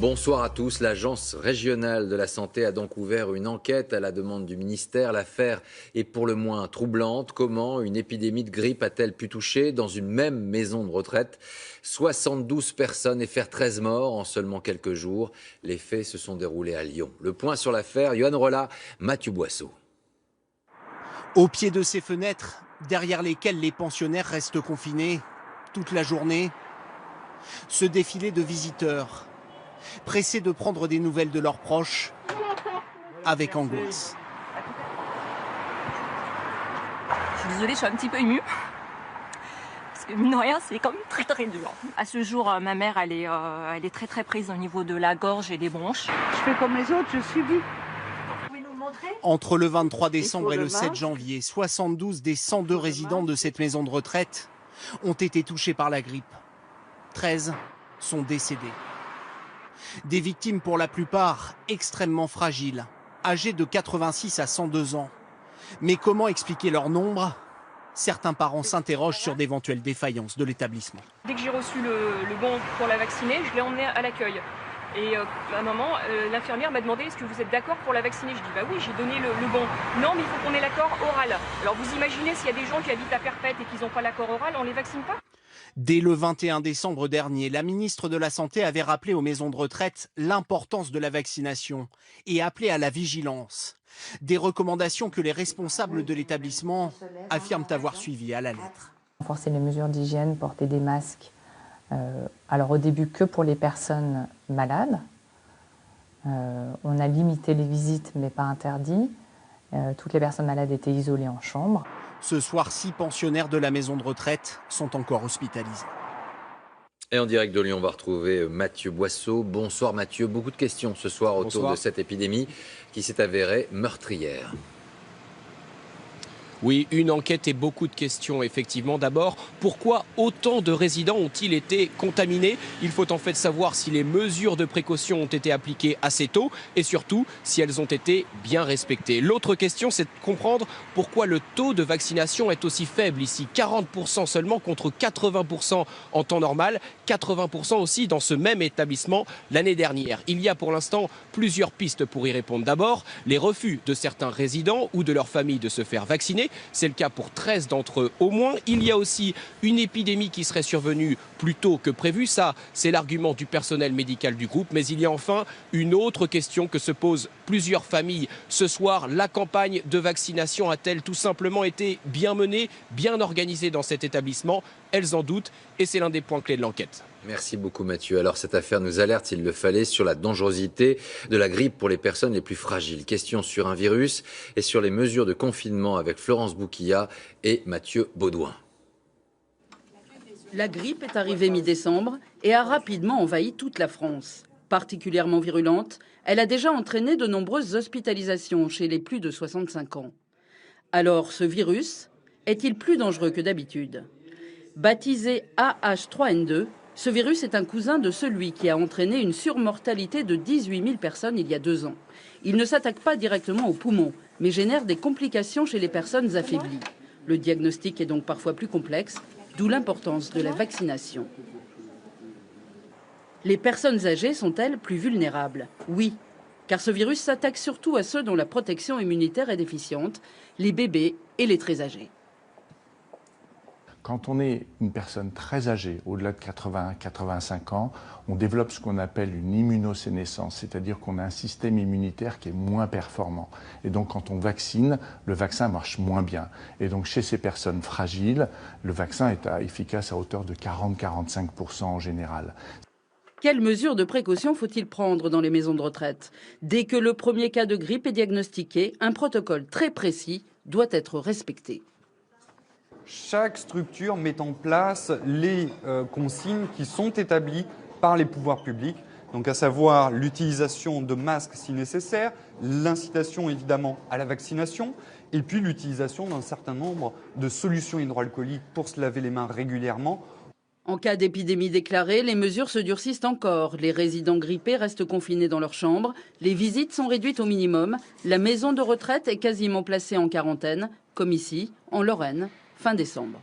Bonsoir à tous. L'Agence régionale de la santé a donc ouvert une enquête à la demande du ministère. L'affaire est pour le moins troublante. Comment une épidémie de grippe a-t-elle pu toucher dans une même maison de retraite 72 personnes et faire 13 morts en seulement quelques jours. Les faits se sont déroulés à Lyon. Le point sur l'affaire, Yoann Rolla, Mathieu Boisseau. Au pied de ces fenêtres, derrière lesquelles les pensionnaires restent confinés toute la journée, ce défilé de visiteurs, pressés de prendre des nouvelles de leurs proches, avec angoisse. Je suis désolée, je suis un petit peu émue. Parce que mine de rien, c'est quand même très très dur. À ce jour, ma mère, elle est très très prise au niveau de la gorge et des bronches. Je fais comme les autres, je subis. Entre le 23 décembre et le 7 janvier, 72 des 102 résidents de cette maison de retraite ont été touchés par la grippe. 13 sont décédés. Des victimes pour la plupart extrêmement fragiles, âgées de 86 à 102 ans. Mais comment expliquer leur nombre ? Certains parents s'interrogent sur d'éventuelles défaillances de l'établissement. Dès que j'ai reçu le bon pour la vacciner, je l'ai emmenée à l'accueil. Et à un moment, l'infirmière m'a demandé « Est-ce que vous êtes d'accord pour la vacciner ?» Je dis « Bah oui, j'ai donné le bon. » Non, mais il faut qu'on ait l'accord oral. Alors vous imaginez s'il y a des gens qui habitent à Perpète et qui n'ont pas l'accord oral, on les vaccine pas ? Dès le 21 décembre dernier, la ministre de la Santé avait rappelé aux maisons de retraite l'importance de la vaccination et appelé à la vigilance. Des recommandations que les responsables de l'établissement affirment avoir suivies à la lettre. Renforcer les mesures d'hygiène, porter des masques, alors au début que pour les personnes malades. On a limité les visites mais pas interdit. Toutes les personnes malades étaient isolées en chambre. Ce soir, 6 pensionnaires de la maison de retraite sont encore hospitalisés. Et en direct de Lyon, on va retrouver Mathieu Boisseau. Bonsoir Mathieu. Beaucoup de questions ce soir autour de cette épidémie qui s'est avérée meurtrière. Oui, une enquête et beaucoup de questions, effectivement. D'abord, pourquoi autant de résidents ont-ils été contaminés? Il faut en fait savoir si les mesures de précaution ont été appliquées assez tôt et surtout si elles ont été bien respectées. L'autre question, c'est de comprendre pourquoi le taux de vaccination est aussi faible ici. 40% seulement contre 80% en temps normal, 80% aussi dans ce même établissement l'année dernière. Il y a pour l'instant plusieurs pistes pour y répondre. D'abord, les refus de certains résidents ou de leurs familles de se faire vacciner. C'est le cas pour 13 d'entre eux au moins. Il y a aussi une épidémie qui serait survenue plus tôt que prévu. Ça, c'est l'argument du personnel médical du groupe. Mais il y a enfin une autre question que se posent plusieurs familles. Ce soir, la campagne de vaccination a-t-elle tout simplement été bien menée, bien organisée dans cet établissement? Elles en doutent et c'est l'un des points clés de l'enquête. Merci beaucoup Mathieu. Alors cette affaire nous alerte, s'il le fallait, sur la dangerosité de la grippe pour les personnes les plus fragiles. Question sur un virus et sur les mesures de confinement avec Florence Bouquilla et Mathieu Baudouin. La grippe est arrivée mi-décembre et a rapidement envahi toute la France. Particulièrement virulente, elle a déjà entraîné de nombreuses hospitalisations chez les plus de 65 ans. Alors ce virus est-il plus dangereux que d'habitude ? Baptisé AH3N2, ce virus est un cousin de celui qui a entraîné une surmortalité de 18 000 personnes il y a 2 ans. Il ne s'attaque pas directement aux poumons, mais génère des complications chez les personnes affaiblies. Le diagnostic est donc parfois plus complexe, d'où l'importance de la vaccination. Les personnes âgées sont-elles plus vulnérables? Oui, car ce virus s'attaque surtout à ceux dont la protection immunitaire est déficiente, les bébés et les très âgés. Quand on est une personne très âgée, au-delà de 80-85 ans, on développe ce qu'on appelle une immunosénescence, c'est-à-dire qu'on a un système immunitaire qui est moins performant. Et donc quand on vaccine, le vaccin marche moins bien. Et donc chez ces personnes fragiles, le vaccin est efficace à hauteur de 40-45% en général. Quelles mesures de précaution faut-il prendre dans les maisons de retraite? Dès que le premier cas de grippe est diagnostiqué, un protocole très précis doit être respecté. Chaque structure met en place les consignes qui sont établies par les pouvoirs publics, donc à savoir l'utilisation de masques si nécessaire, l'incitation évidemment à la vaccination et puis l'utilisation d'un certain nombre de solutions hydroalcooliques pour se laver les mains régulièrement. En cas d'épidémie déclarée, les mesures se durcissent encore. Les résidents grippés restent confinés dans leur chambre, les visites sont réduites au minimum, la maison de retraite est quasiment placée en quarantaine, comme ici, en Lorraine, fin décembre.